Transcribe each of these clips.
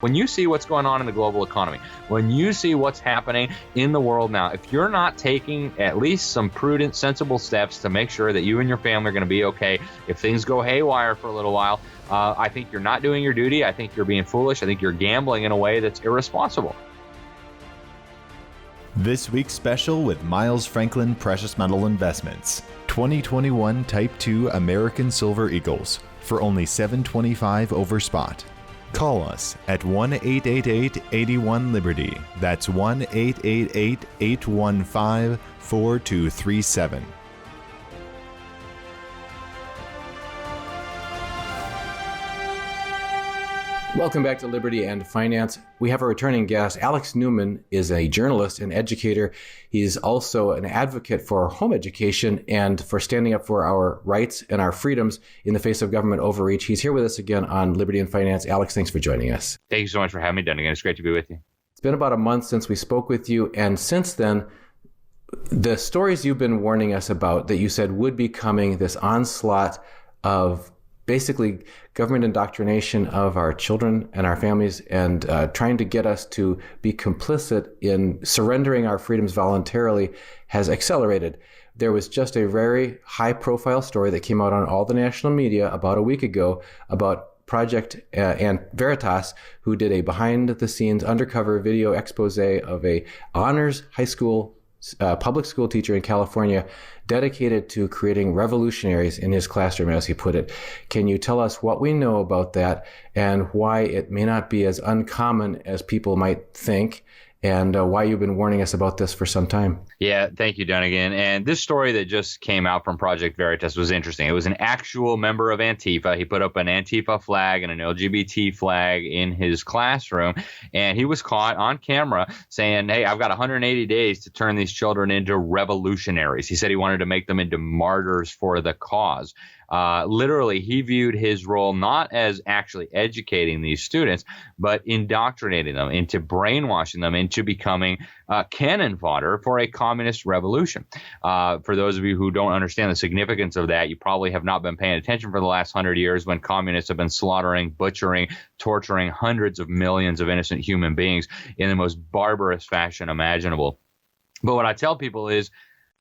When you see what's going on in the global economy, when you see what's happening in the world now, if you're not taking at least some prudent, sensible steps to make sure that you and your family are going to be okay, if things go haywire for a little while, I think you're not doing your duty. I think you're being foolish. I think you're gambling in a way that's irresponsible. This week's special with Miles Franklin Precious Metal Investments. 2021 Type 2 American Silver Eagles for only $7.25 over spot. Call us at 1-888-81-LIBERTY. That's 1-888-815-4237. Welcome back to Liberty and Finance. We have a returning guest. Alex Newman is a journalist and educator. He's also an advocate for home education and for standing up for our rights and our freedoms in the face of government overreach. He's here with us again on Liberty and Finance. Alex, thanks for joining us. Thank you so much for having me, Dunnigan. It's great to be with you. It's been about a month since we spoke with you, and since then, the stories you've been warning us about that you said would be coming, this onslaught of basically government indoctrination of our children and our families and trying to get us to be complicit in surrendering our freedoms voluntarily has accelerated. There was just a very high-profile story that came out on all the national media about a week ago about Project and Veritas, who did a behind-the-scenes undercover video expose of a honors high school public school teacher in California dedicated to creating revolutionaries in his classroom, as he put it. Can you tell us what we know about that and why it may not be as uncommon as people might think, and why you've been warning us about this for some time? Yeah, thank you, Dunnigan. And this story that just came out from Project Veritas was interesting. It was an actual member of Antifa. He put up an Antifa flag and an LGBT flag in his classroom, and he was caught on camera saying, hey, I've got 180 days to turn these children into revolutionaries. He said he wanted to make them into martyrs for the cause. Literally, he viewed his role not as actually educating these students, but indoctrinating them into brainwashing them into becoming cannon fodder for a communist revolution. For those of you who don't understand the significance of that, you probably have not been paying attention for the last 100 years when communists have been slaughtering, butchering, torturing hundreds of millions of innocent human beings in the most barbarous fashion imaginable. But what I tell people is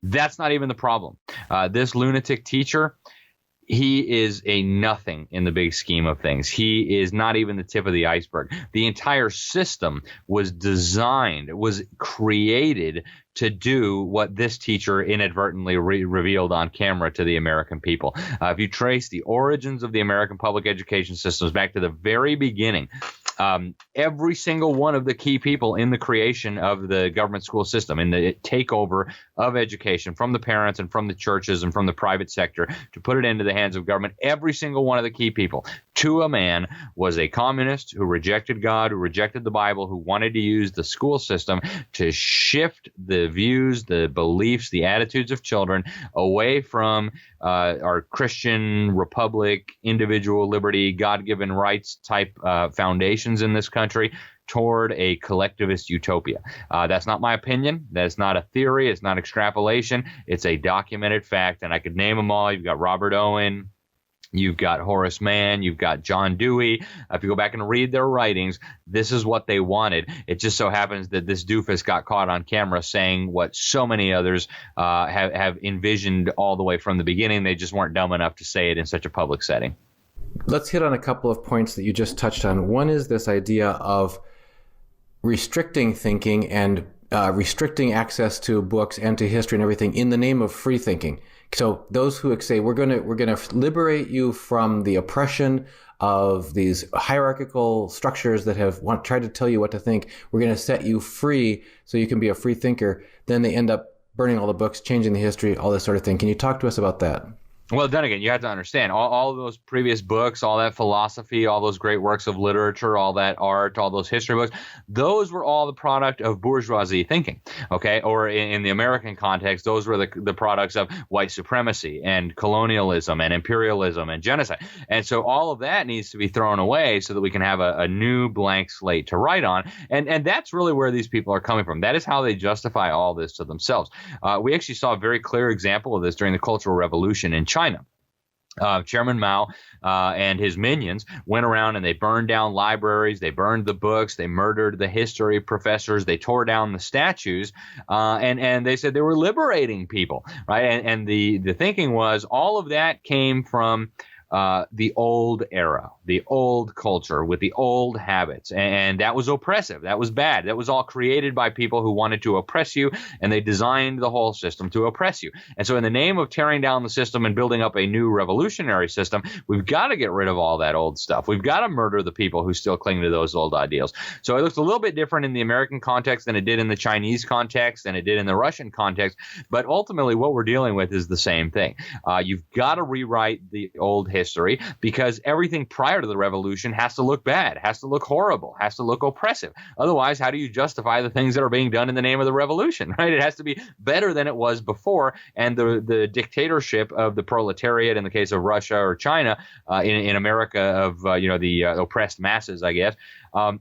that's not even the problem. This lunatic teacher, he is a nothing in the big scheme of things. He is not even the tip of the iceberg. The entire system was designed, was created to do what this teacher inadvertently revealed on camera to the American people. If you trace the origins of the American public education systems back to the very beginning, every single one of the key people in the creation of the government school system, in the takeover of education from the parents and from the churches and from the private sector to put it into the hands of government, every single one of the key people, to a man, was a communist who rejected God, who rejected the Bible, who wanted to use the school system to shift the views, the beliefs, the attitudes of children away from our Christian republic, individual liberty, God-given rights type foundations in this country toward a collectivist utopia. That's not my opinion. That's not a theory. It's not extrapolation. It's a documented fact, and I could name them all. You've got Robert Owen. You've got Horace Mann, you've got John Dewey. If you go back and read their writings, this is what they wanted. It just so happens that this doofus got caught on camera saying what so many others have envisioned all the way from the beginning. They just weren't dumb enough to say it in such a public setting. Let's hit on a couple of points that you just touched on. One is this idea of restricting thinking and restricting access to books and to history and everything in the name of free thinking. So those who say we're going to liberate you from the oppression of these hierarchical structures that have tried to tell you what to think, we're going to set you free so you can be a free thinker. Then they end up burning all the books, changing the history, all this sort of thing. Can you talk to us about that? Well, then again, you have to understand all of those previous books, all that philosophy, all those great works of literature, all that art, all those history books, those were all the product of bourgeoisie thinking, okay? Or in the American context, those were the products of white supremacy and colonialism and imperialism and genocide. And so all of that needs to be thrown away so that we can have a new blank slate to write on. And that's really where these people are coming from. That is how they justify all this to themselves. We actually saw a very clear example of this during the Cultural Revolution in China. Chairman Mao and his minions went around and they burned down libraries, they burned the books, they murdered the history professors, they tore down the statues, and they said they were liberating people, right? And the thinking was all of that came from the old era, the old culture with the old habits. And that was oppressive. That was bad. That was all created by people who wanted to oppress you, and they designed the whole system to oppress you. And so in the name of tearing down the system and building up a new revolutionary system, we've got to get rid of all that old stuff. We've got to murder the people who still cling to those old ideals. So it looks a little bit different in the American context than it did in the Chinese context, than it did in the Russian context. But ultimately, what we're dealing with is the same thing. You've got to rewrite the old history, because everything prior to the revolution has to look bad, has to look horrible, has to look oppressive. Otherwise, how do you justify the things that are being done in the name of the revolution, right? It has to be better than it was before. And the dictatorship of the proletariat in the case of Russia or China, in America of the oppressed masses, I guess,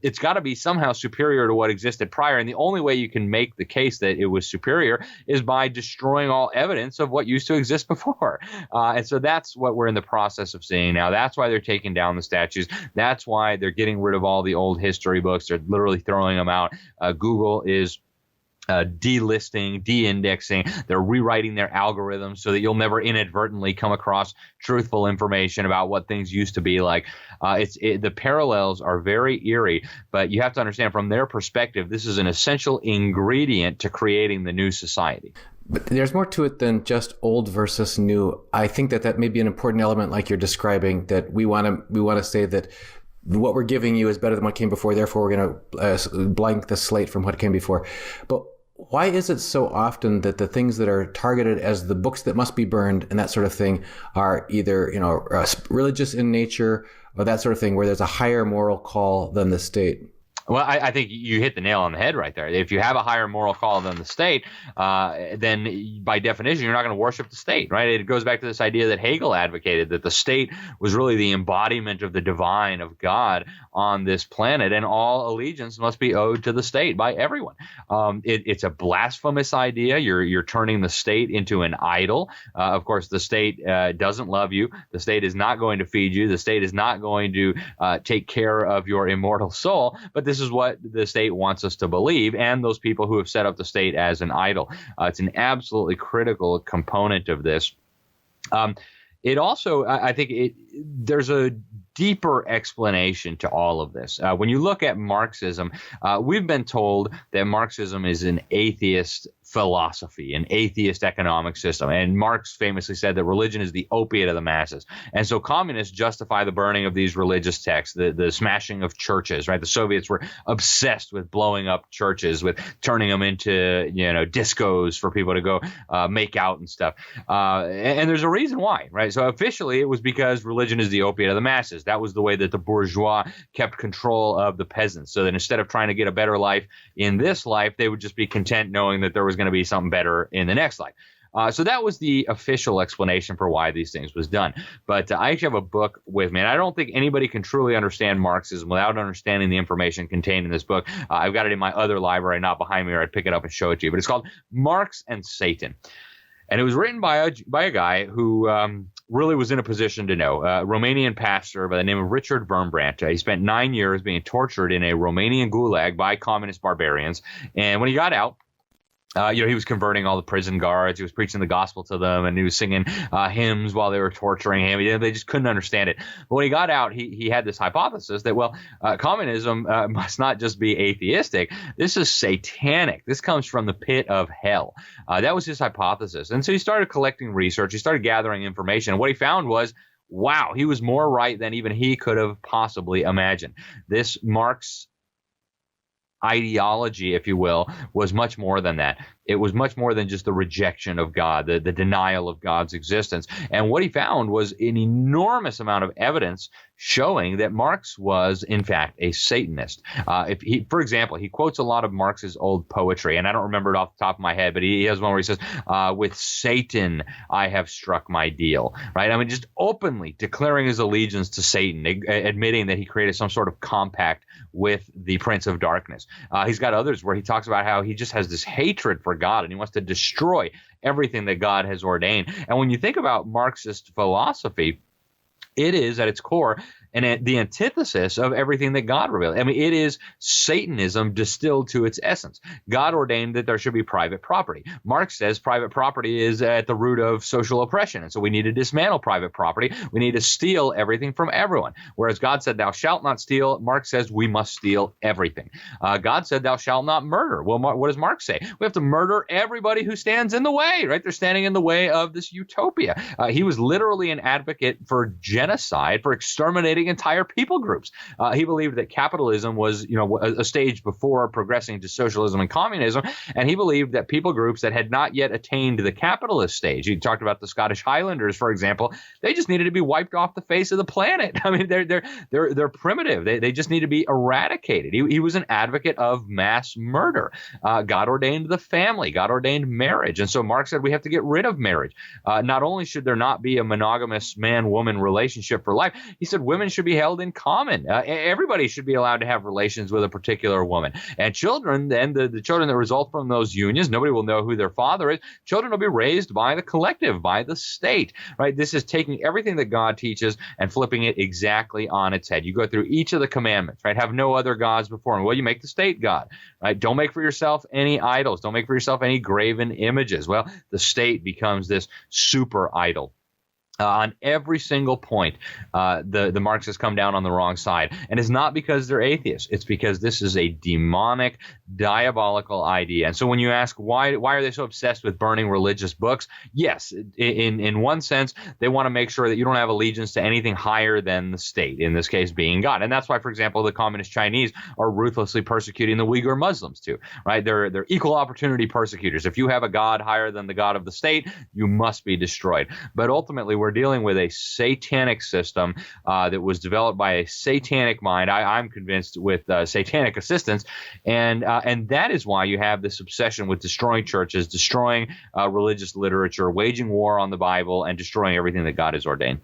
it's got to be somehow superior to what existed prior. And the only way you can make the case that it was superior is by destroying all evidence of what used to exist before. And so that's what we're in the process of seeing now. That's why they're taking down the statues. That's why they're getting rid of all the old history books. They're literally throwing them out. Google is delisting, de-indexing. They're rewriting their algorithms so that you'll never inadvertently come across truthful information about what things used to be like. The parallels are very eerie, but you have to understand from their perspective, this is an essential ingredient to creating the new society. But there's more to it than just old versus new. I think that may be an important element, like you're describing, that we want to say that what we're giving you is better than what came before. Therefore, we're going to blank the slate from what came before. But why is it so often that the things that are targeted as the books that must be burned and that sort of thing are either religious in nature or that sort of thing, where there's a higher moral call than the state? Well, I think you hit the nail on the head right there. If you have a higher moral call than the state, then by definition, you're not going to worship the state, right? It goes back to this idea that Hegel advocated, that the state was really the embodiment of the divine, of God on this planet, and all allegiance must be owed to the state by everyone. It's a blasphemous idea. You're turning the state into an idol. Of course, the state doesn't love you. The state is not going to feed you. The state is not going to take care of your immortal soul. But this is what the state wants us to believe, and those people who have set up the state as an idol. It's an absolutely critical component of this. It also, I think, there's a deeper explanation to all of this. When you look at Marxism, we've been told that Marxism is an atheist philosophy, an atheist economic system. And Marx famously said that religion is the opiate of the masses. And so communists justify the burning of these religious texts, the smashing of churches, right? The Soviets were obsessed with blowing up churches, with turning them into, discos for people to go make out and stuff. And there's a reason why, right? So officially it was because religion is the opiate of the masses. That was the way that the bourgeois kept control of the peasants, so that instead of trying to get a better life in this life, they would just be content knowing that there was going to be something better in the next life. So that was the official explanation for why these things was done. But I actually have a book with me, and I don't think anybody can truly understand Marxism without understanding the information contained in this book. I've got it in my other library, not behind me, or I'd pick it up and show it to you. But it's called Marx and Satan. And it was written by a guy who really was in a position to know, a Romanian pastor by the name of Richard Wurmbrandt. He spent 9 years being tortured in a Romanian gulag by communist barbarians. And when he got out, he was converting all the prison guards. He was preaching the gospel to them, and he was singing hymns while they were torturing him. They just couldn't understand it. But when he got out, he had this hypothesis that, communism must not just be atheistic. This is satanic. This comes from the pit of hell. That was his hypothesis. And so he started collecting research. He started gathering information. And what he found was, wow, he was more right than even he could have possibly imagined. This Marx ideology, if you will, was much more than that. It was much more than just the rejection of God, the denial of God's existence. And what he found was an enormous amount of evidence showing that Marx was, in fact, a Satanist. For example, he quotes a lot of Marx's old poetry, and I don't remember it off the top of my head, but he has one where he says, with Satan, I have struck my deal, right? I mean, just openly declaring his allegiance to Satan, admitting that he created some sort of compact with the Prince of Darkness. He's got others where he talks about how he just has this hatred for God, and he wants to destroy everything that God has ordained. And when you think about Marxist philosophy, It is at its core and the antithesis of everything that God revealed. I mean, it is Satanism distilled to its essence. God ordained that there should be private property. Marx says private property is at the root of social oppression. And so we need to dismantle private property. We need to steal everything from everyone. Whereas God said, thou shalt not steal. Marx says we must steal everything. God said, thou shalt not murder. Well, what does Marx say? We have to murder everybody who stands in the way, right? They're standing in the way of this utopia. He was literally an advocate for genocide, for exterminating entire people groups. He believed that capitalism was, a stage before progressing to socialism and communism, and he believed that people groups that had not yet attained the capitalist stage. He talked about the Scottish Highlanders, for example. They just needed to be wiped off the face of the planet. I mean, they're primitive. They just need to be eradicated. He was an advocate of mass murder. God ordained the family. God ordained marriage, and so Marx said we have to get rid of marriage. Not only should there not be a monogamous man-woman relationship for life, he said women should be held in common. Everybody should be allowed to have relations with a particular woman. And children, then the children that result from those unions, nobody will know who their father is. Children will be raised by the collective, by the state, right? This is taking everything that God teaches and flipping it exactly on its head. You go through each of the commandments, right? Have no other gods before him. Well, you make the state God, right? Don't make for yourself any idols. Don't make for yourself any graven images. Well, the state becomes this super idol. On every single point, the Marxists come down on the wrong side. And it's not because they're atheists. It's because this is a demonic, diabolical idea. And so when you ask why are they so obsessed with burning religious books? Yes, in one sense, they want to make sure that you don't have allegiance to anything higher than the state, in this case being God. And that's why, for example, the communist Chinese are ruthlessly persecuting the Uyghur Muslims too, right? They're equal opportunity persecutors. If you have a God higher than the God of the state, you must be destroyed. But ultimately, we're dealing with a satanic system that was developed by a satanic mind. I'm convinced with satanic assistance, and that is why you have this obsession with destroying churches, destroying religious literature, waging war on the Bible, and destroying everything that God has ordained.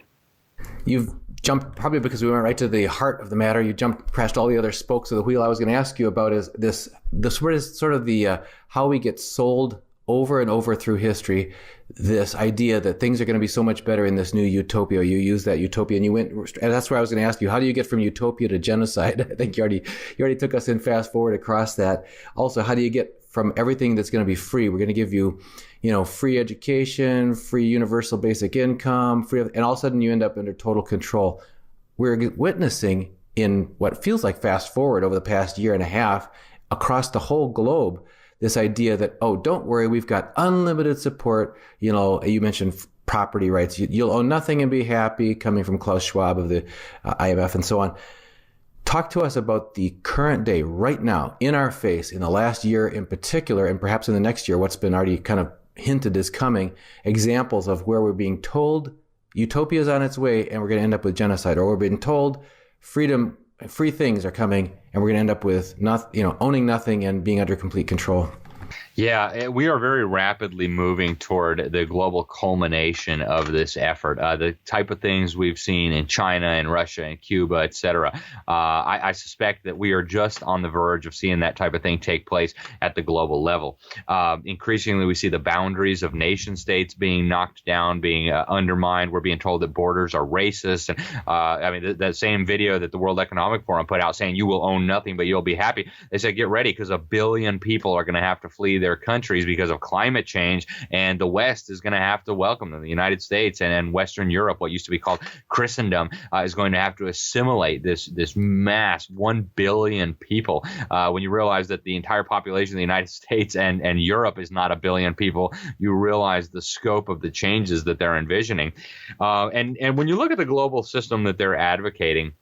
You've jumped, probably because we went right to the heart of the matter, you jumped past all the other spokes of the wheel. I was going to ask you about is this sort of the how we get sold over and over through history, this idea that things are going to be so much better in this new utopia. You use that utopia, and that's where I was going to ask you, how do you get from utopia to genocide? I think you already took us in fast forward across that. Also, how do you get from everything that's going to be free? We're going to give you, free education, free universal basic income, and all of a sudden you end up under total control. We're witnessing in what feels like fast forward over the past year and a half across the whole globe, this idea that, oh, don't worry, we've got unlimited support. You mentioned property rights. You'll own nothing and be happy, coming from Klaus Schwab of the IMF and so on. Talk to us about the current day, right now, in our face, in the last year in particular, and perhaps in the next year, what's been already kind of hinted is coming, examples of where we're being told utopia is on its way and we're going to end up with genocide, or we're being told free things are coming, and we're going to end up with owning nothing and being under complete control. Yeah, we are very rapidly moving toward the global culmination of this effort. The type of things we've seen in China and Russia and Cuba, et cetera. I suspect that we are just on the verge of seeing that type of thing take place at the global level. Increasingly, we see the boundaries of nation states being knocked down, being undermined. We're being told that borders are racist. And that same video that the World Economic Forum put out saying you will own nothing, but you'll be happy. They said, get ready, because 1 billion people are going to have to flee their countries because of climate change, and the West is going to have to welcome them. The United States and Western Europe, what used to be called Christendom, is going to have to assimilate this mass 1 billion people. When you realize that the entire population of the United States and Europe is not 1 billion people, you realize the scope of the changes that they're envisioning. And when you look at the global system that they're advocating,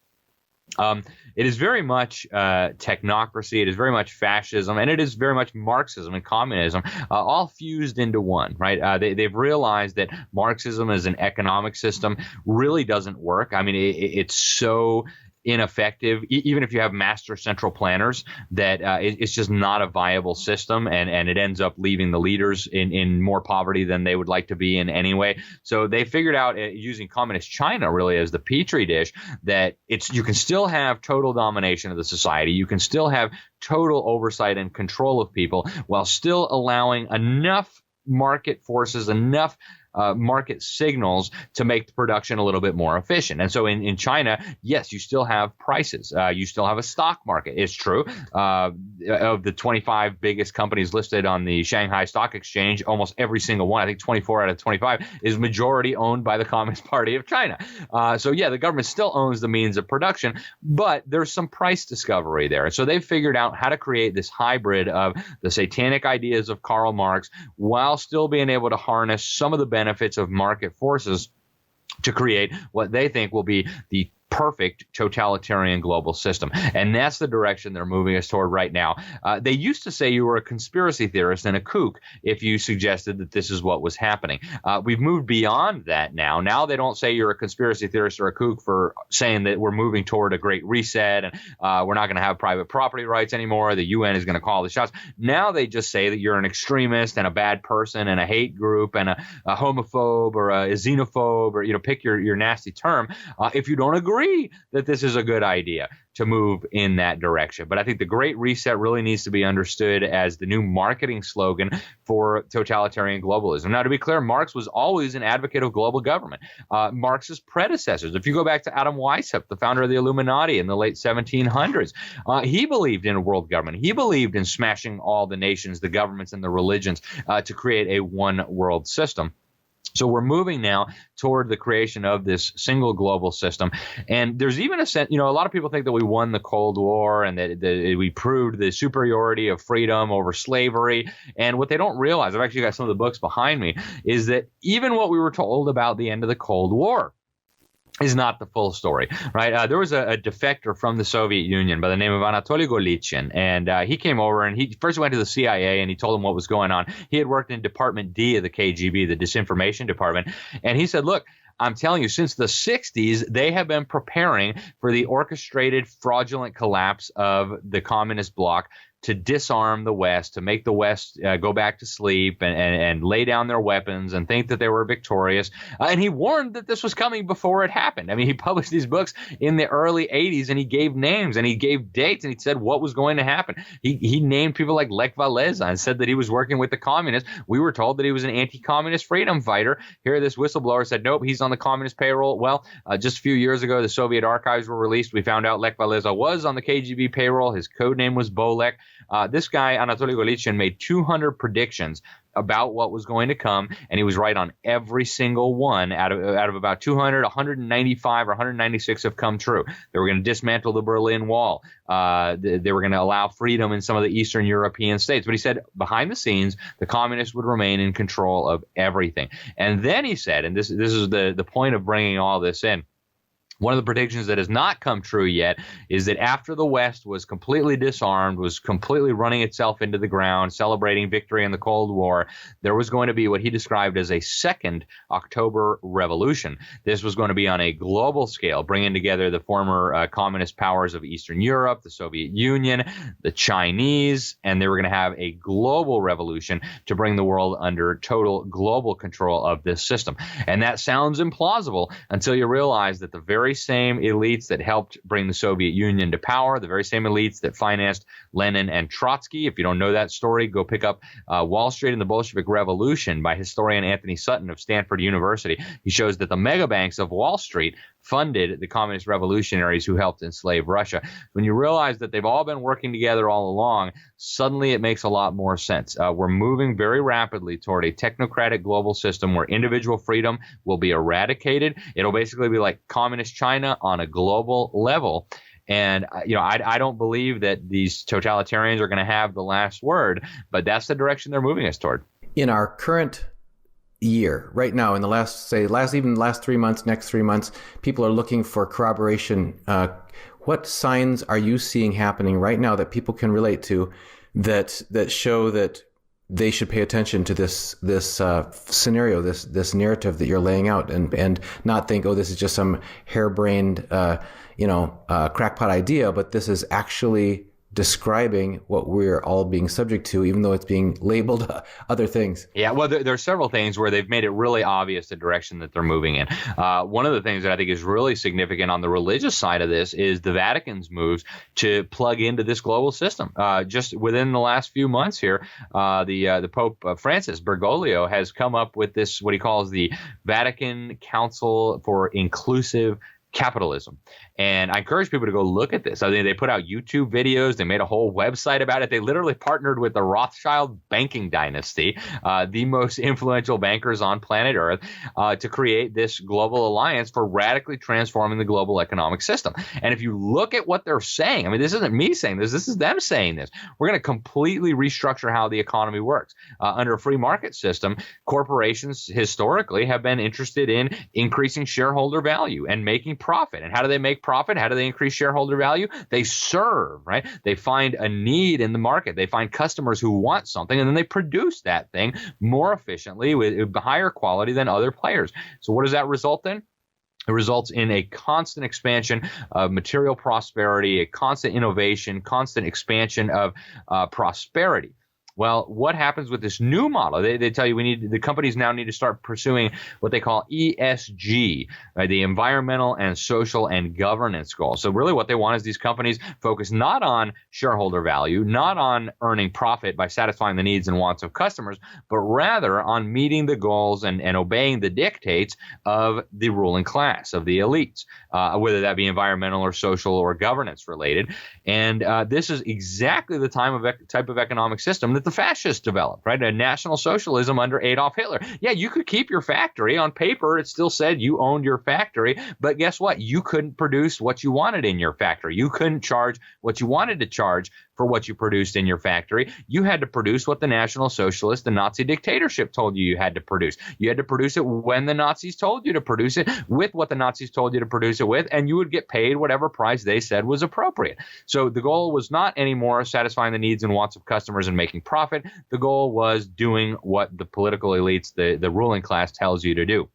it is very much technocracy, it is very much fascism, and it is very much Marxism and communism, all fused into one, right? They've realized that Marxism as an economic system really doesn't work. I mean, it's so ineffective, even if you have master central planners, that it's just not a viable system, and it ends up leaving the leaders in more poverty than they would like to be in anyway. So they figured out, using communist China really as the petri dish, that you can still have total domination of the society, you can still have total oversight and control of people, while still allowing enough market forces, enough market signals to make the production a little bit more efficient. And so in China, yes, you still have prices. You still have a stock market. It's true. Of the 25 biggest companies listed on the Shanghai Stock Exchange, almost every single one, I think 24 out of 25, is majority owned by the Communist Party of China. So yeah, the government still owns the means of production, but there's some price discovery there. And so they've figured out how to create this hybrid of the satanic ideas of Karl Marx while still being able to harness some of the benefits of market forces to create what they think will be the perfect totalitarian global system. And that's the direction they're moving us toward right now. They used to say you were a conspiracy theorist and a kook if you suggested that this is what was happening. We've moved beyond that now. Now they don't say you're a conspiracy theorist or a kook for saying that we're moving toward a great reset and we're not going to have private property rights anymore. The UN is going to call the shots. Now they just say that you're an extremist and a bad person and a hate group and a homophobe or a xenophobe, or pick your nasty term if you don't agree that this is a good idea to move in that direction. But I think the Great Reset really needs to be understood as the new marketing slogan for totalitarian globalism. Now, to be clear, Marx was always an advocate of global government. Marx's predecessors, if you go back to Adam Weishaupt, the founder of the Illuminati in the late 1700s, he believed in a world government. He believed in smashing all the nations, the governments, and the religions to create a one world system. So we're moving now toward the creation of this single global system. And there's even a sense, a lot of people think that we won the Cold War and that we proved the superiority of freedom over slavery. And what they don't realize, I've actually got some of the books behind me, is that even what we were told about the end of the Cold War is not the full story, right? There was a defector from the Soviet Union by the name of Anatoly Golitsyn, and he came over and he first went to the CIA and he told them what was going on. He had worked in Department D of the KGB, the disinformation department, and he said, look, I'm telling you, since the 60s, they have been preparing for the orchestrated, fraudulent collapse of the communist bloc to disarm the West, to make the West go back to sleep and lay down their weapons and think that they were victorious. And he warned that this was coming before it happened. I mean, he published these books in the early 80s, and he gave names and he gave dates and he said what was going to happen. He named people like Lech Walesa and said that he was working with the communists. We were told that he was an anti-communist freedom fighter. Here, this whistleblower said, nope, he's on the communist payroll. Well, just a few years ago, the Soviet archives were released. We found out Lech Walesa was on the KGB payroll. His code name was Bolek. This guy, Anatoly Golitsyn, made 200 predictions about what was going to come, and he was right on every single one. Out of about 200, 195 or 196 have come true. They were going to dismantle the Berlin Wall. They were going to allow freedom in some of the Eastern European states. But he said behind the scenes, the communists would remain in control of everything. And then he said, and this is the point of bringing all this in, one of the predictions that has not come true yet is that after the West was completely disarmed, was completely running itself into the ground, celebrating victory in the Cold War, there was going to be what he described as a second October Revolution. This was going to be on a global scale, bringing together the former communist powers of Eastern Europe, the Soviet Union, the Chinese, and they were going to have a global revolution to bring the world under total global control of this system. And that sounds implausible until you realize that the very same elites that helped bring the Soviet Union to power, the very same elites that financed Lenin and Trotsky. If you don't know that story, go pick up Wall Street and the Bolshevik Revolution by historian Anthony Sutton of Stanford University. He shows that the mega banks of Wall Street funded the communist revolutionaries who helped enslave Russia. When you realize that they've all been working together all along, suddenly it makes a lot more sense. We're moving very rapidly toward a technocratic global system where individual freedom will be eradicated. It'll basically be like communist China on a global level. And, I don't believe that these totalitarians are going to have the last word, but that's the direction they're moving us toward. In our current year, right now, in the last 3 months, next 3 months, people are looking for corroboration. What signs are you seeing happening right now that people can relate to that show that they should pay attention to this scenario, this narrative that you're laying out, and not think, oh, this is just some harebrained, crackpot idea, but this is actually describing what we're all being subject to, even though it's being labeled other things. Yeah, well, there are several things where they've made it really obvious the direction that they're moving in. One of the things that I think is really significant on the religious side of this is the Vatican's moves to plug into this global system. Just within the last few months here, the Pope Francis Bergoglio has come up with this, what he calls the Vatican Council for Inclusive Capitalism. And I encourage people to go look at this. I mean, they put out YouTube videos. They made a whole website about it. They literally partnered with the Rothschild banking dynasty, the most influential bankers on planet Earth, to create this global alliance for radically transforming the global economic system. And if you look at what they're saying, I mean, this isn't me saying this. This is them saying this. We're going to completely restructure how the economy works. Under a free market system, corporations historically have been interested in increasing shareholder value and making profit. And how do they make profit? How do they increase shareholder value? They serve, right? They find a need in the market. They find customers who want something, and then they produce that thing more efficiently with higher quality than other players. So what does that result in? It results in a constant expansion of material prosperity, a constant innovation, constant expansion of prosperity. Well, what happens with this new model? They tell you the companies now need to start pursuing what they call ESG, right? The environmental and social and governance goals. So really what they want is these companies focus not on shareholder value, not on earning profit by satisfying the needs and wants of customers, but rather on meeting the goals and obeying the dictates of the ruling class, of the elites, whether that be environmental or social or governance related. And this is exactly the type of economic system that the fascists developed, right? A national socialism under Adolf Hitler. Yeah, you could keep your factory. On paper, it still said you owned your factory, but guess what? You couldn't produce what you wanted in your factory. You couldn't charge what you wanted to charge for what you produced in your factory. You had to produce what the National Socialist, the Nazi dictatorship told you had to produce. You had to produce it when the Nazis told you to produce it, with what the Nazis told you to produce it with, and you would get paid whatever price they said was appropriate. So the goal was not anymore satisfying the needs and wants of customers and making profit. The goal was doing what the political elites, the ruling class tells you to do.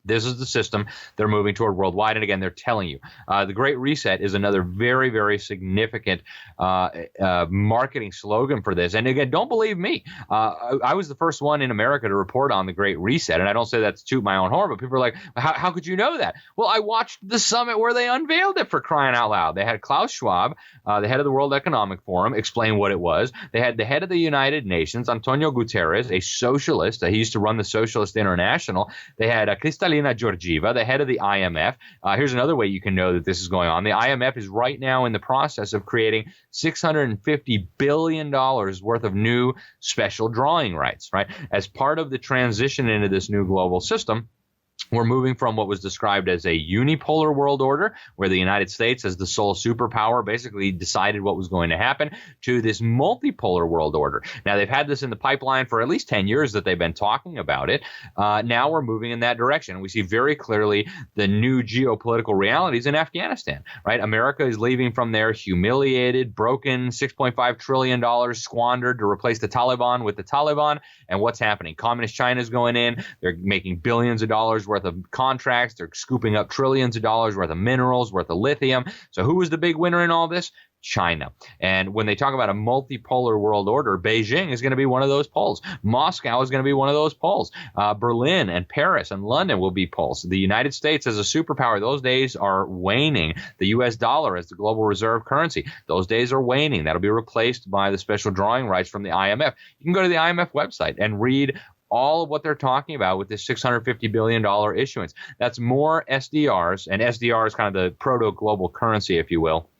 This is the system they're moving toward worldwide. And again, they're telling you. The Great Reset is another very, very significant marketing slogan for this. And again, don't believe me. I was the first one in America to report on the Great Reset. And I don't say that to toot my own horn, but people are like, how could you know that? Well, I watched the summit where they unveiled it, for crying out loud. They had Klaus Schwab, the head of the World Economic Forum, explain what it was. They had the head of the United Nations, Antonio Guterres, a socialist. He used to run the Socialist International. They had Kristalina Georgieva, the head of the IMF. Here's another way you can know that this is going on. The IMF is right now in the process of creating $650 billion worth of new special drawing rights, right? As part of the transition into this new global system, we're moving from what was described as a unipolar world order, where the United States, as the sole superpower, basically decided what was going to happen, to this multipolar world order. Now, they've had this in the pipeline for at least 10 years that they've been talking about it. Now we're moving in that direction. We see very clearly the new geopolitical realities in Afghanistan, right? America is leaving from there humiliated, broken, $6.5 trillion squandered to replace the Taliban with the Taliban. And what's happening? Communist China is going in. They're making billions of dollars worth of contracts. They're scooping up trillions of dollars worth of minerals, worth of lithium. So who was the big winner in all this? China. And when they talk about a multipolar world order, Beijing is going to be one of those poles. Moscow is going to be one of those poles. Berlin and Paris and London will be poles. The United States as a superpower, those days are waning. The U.S. dollar as the global reserve currency, those days are waning. That'll be replaced by the special drawing rights from the IMF. You can go to the IMF website and read all of what they're talking about with this $650 billion issuance. That's more SDRs, and SDR is kind of the proto-global currency, if you will,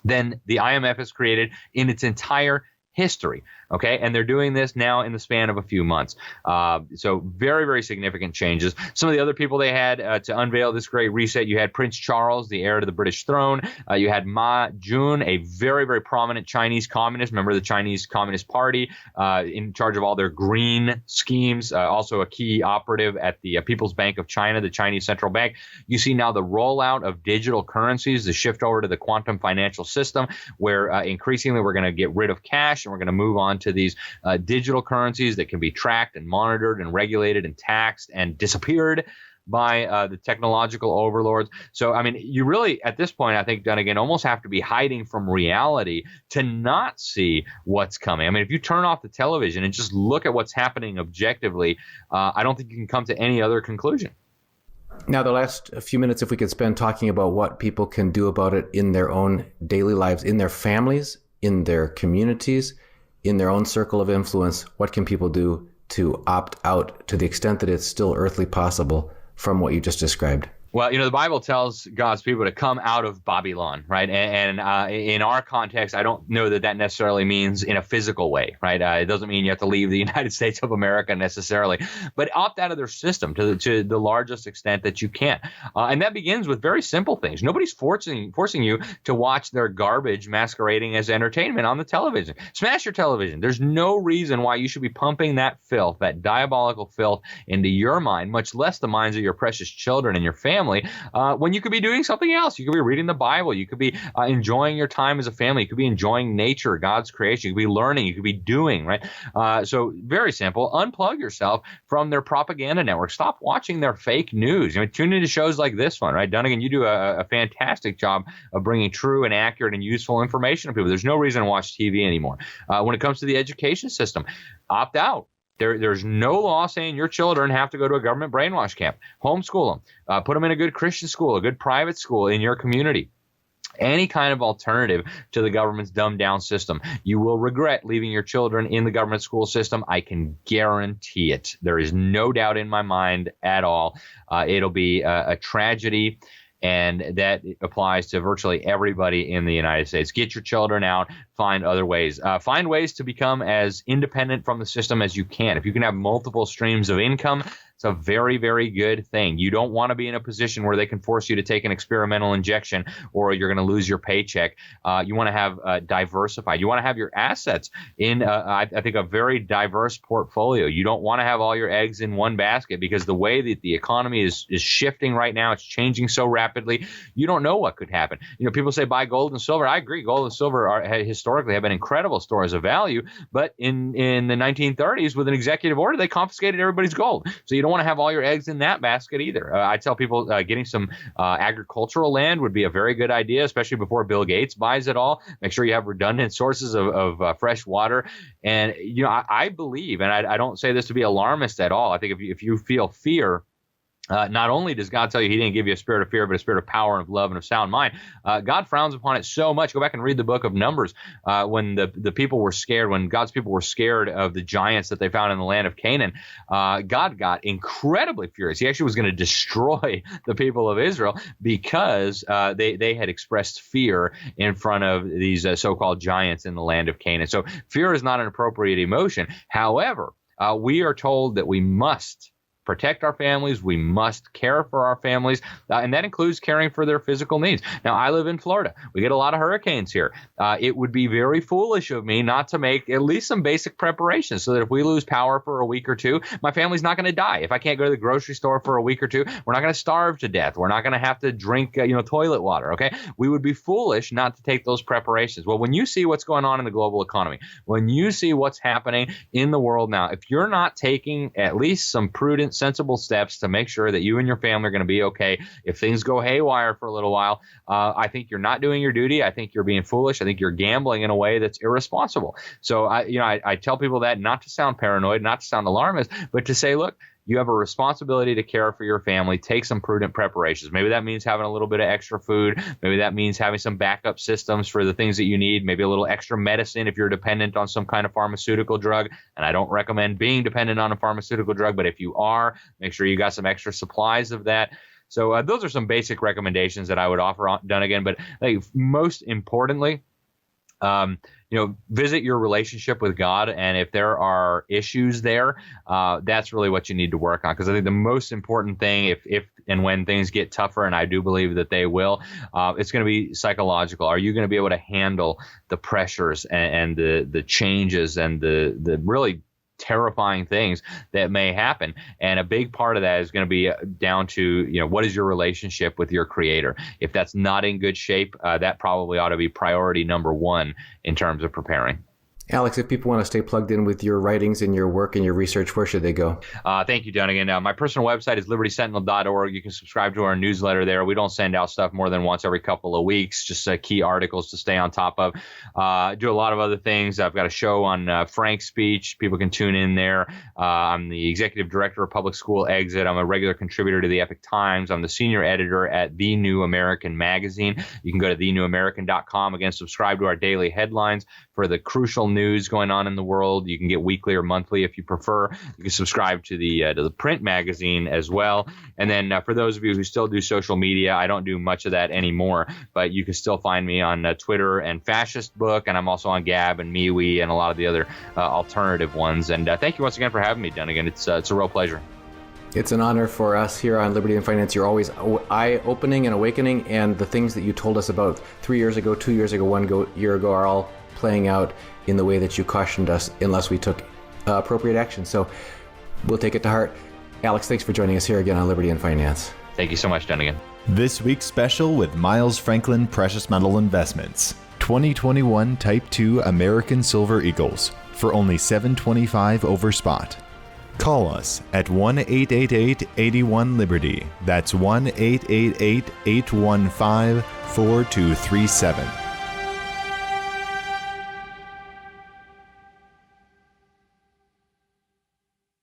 than the IMF has created in its entire history. Okay, and they're doing this now in the span of a few months. So very, very significant changes. Some of the other people they had to unveil this Great Reset, you had Prince Charles, the heir to the British throne. You had Ma Jun, a very, very prominent Chinese communist, member of the Chinese Communist Party, in charge of all their green schemes, also a key operative at the People's Bank of China, the Chinese central bank. You see now the rollout of digital currencies, the shift over to the quantum financial system, where increasingly we're going to get rid of cash and we're going to move on to these digital currencies that can be tracked and monitored and regulated and taxed and disappeared by the technological overlords. So, I mean, you really, at this point, I think, Dunnigan, almost have to be hiding from reality to not see what's coming. I mean, if you turn off the television and just look at what's happening objectively, I don't think you can come to any other conclusion. Now, the last few minutes, if we could spend talking about what people can do about it in their own daily lives, in their families, in their communities, in their own circle of influence, what can people do to opt out to the extent that it's still earthly possible from what you just described? Well, the Bible tells God's people to come out of Babylon, right? And in our context, I don't know that necessarily means in a physical way, right? It doesn't mean you have to leave the United States of America necessarily, but opt out of their system to the largest extent that you can. And that begins with very simple things. Nobody's forcing you to watch their garbage masquerading as entertainment on the television. Smash your television. There's no reason why you should be pumping that filth, that diabolical filth, into your mind, much less the minds of your precious children and your family, when you could be doing something else. You could be reading the Bible. You could be enjoying your time as a family. You could be enjoying nature, God's creation. You could be learning. You could be doing, right? So very simple. Unplug yourself from their propaganda network. Stop watching their fake news. Tune into shows like this one, right? Dunnigan, you do a fantastic job of bringing true and accurate and useful information to people. There's no reason to watch TV anymore. When it comes to the education system, opt out. There's no law saying your children have to go to a government brainwash camp. Homeschool them. Put them in a good Christian school, a good private school in your community. Any kind of alternative to the government's dumbed-down system. You will regret leaving your children in the government school system. I can guarantee it. There is no doubt in my mind at all. It'll be a tragedy. And that applies to virtually everybody in the United States. Get your children out. Find other ways. Find ways to become as independent from the system as you can. If you can have multiple streams of income, it's a very, very good thing. You don't want to be in a position where they can force you to take an experimental injection or you're going to lose your paycheck. You want to have diversified. You want to have your assets in, I think, a very diverse portfolio. You don't want to have all your eggs in one basket because the way that the economy is shifting right now, it's changing so rapidly. You don't know what could happen. People say buy gold and silver. I agree. Gold and silver historically have been incredible stores of value. But in the 1930s, with an executive order, they confiscated everybody's gold. So you don't want to have all your eggs in that basket either. I tell people getting some agricultural land would be a very good idea, especially before Bill Gates buys it all. Make sure you have redundant sources of fresh water. And, I believe, and I don't say this to be alarmist at all. I think if you feel fear, not only does God tell you he didn't give you a spirit of fear, but a spirit of power and of love and of sound mind, God frowns upon it so much. Go back and read the book of Numbers. When the people were scared, when God's people were scared of the giants that they found in the land of Canaan, God got incredibly furious. He actually was going to destroy the people of Israel because they had expressed fear in front of these so-called giants in the land of Canaan. So fear is not an appropriate emotion. However, we are told that we must protect our families. We must care for our families, and that includes caring for their physical needs. Now, I live in Florida. We get a lot of hurricanes here. It would be very foolish of me not to make at least some basic preparations so that if we lose power for a week or two, my family's not going to die. If I can't go to the grocery store for a week or two, we're not going to starve to death. We're not going to have to drink, toilet water. Okay, we would be foolish not to take those preparations. Well, when you see what's going on in the global economy, when you see what's happening in the world now, if you're not taking at least some prudent, sensible steps to make sure that you and your family are going to be okay if things go haywire for a little while, I think you're not doing your duty. I think you're being foolish. I think you're gambling in a way that's irresponsible. So I tell people that not to sound paranoid, not to sound alarmist, but to say, look, you have a responsibility to care for your family. Take some prudent preparations. Maybe that means having a little bit of extra food. Maybe that means having some backup systems for the things that you need. Maybe a little extra medicine if you're dependent on some kind of pharmaceutical drug. And I don't recommend being dependent on a pharmaceutical drug, but if you are, make sure you got some extra supplies of that. So those are some basic recommendations that I would offer, Dunnigan. But most importantly, visit your relationship with God, and if there are issues there, that's really what you need to work on. Because I think the most important thing, if and when things get tougher, and I do believe that they will, it's going to be psychological. Are you going to be able to handle the pressures and the changes and the really terrifying things that may happen? And a big part of that is going to be down to, what is your relationship with your creator? If that's not in good shape, that probably ought to be priority number one in terms of preparing. Alex, if people want to stay plugged in with your writings and your work and your research, where should they go? Thank you, Dunnigan. My personal website is libertysentinel.org. You can subscribe to our newsletter there. We don't send out stuff more than once every couple of weeks, just key articles to stay on top of. Do a lot of other things. I've got a show on Frank's speech. People can tune in there. I'm the executive director of Public School Exit. I'm a regular contributor to the Epoch Times. I'm the senior editor at The New American magazine. You can go to thenewamerican.com. Again, subscribe to our daily headlines for the crucial news going on in the world. You can get weekly or monthly if you prefer. You can subscribe to the print magazine as well. And then for those of you who still do social media, I don't do much of that anymore, but you can still find me on Twitter and Fascist Book, and I'm also on Gab and MeWe and a lot of the other alternative ones. And thank you once again for having me, Dunnigan. It's a real pleasure. It's an honor for us here on Liberty and Finance. You're always eye-opening and awakening, and the things that you told us about 3 years ago, 2 years ago, 1 year ago are all playing out in the way that you cautioned us unless we took appropriate action. So we'll take it to heart. Alex, thanks for joining us here again on Liberty and Finance. Thank you so much, Dunnigan. This week's special with Miles Franklin Precious Metal Investments. 2021 Type 2 American Silver Eagles for only $7.25 over spot. Call us at 1-888-81-LIBERTY. That's 1-888-815-4237.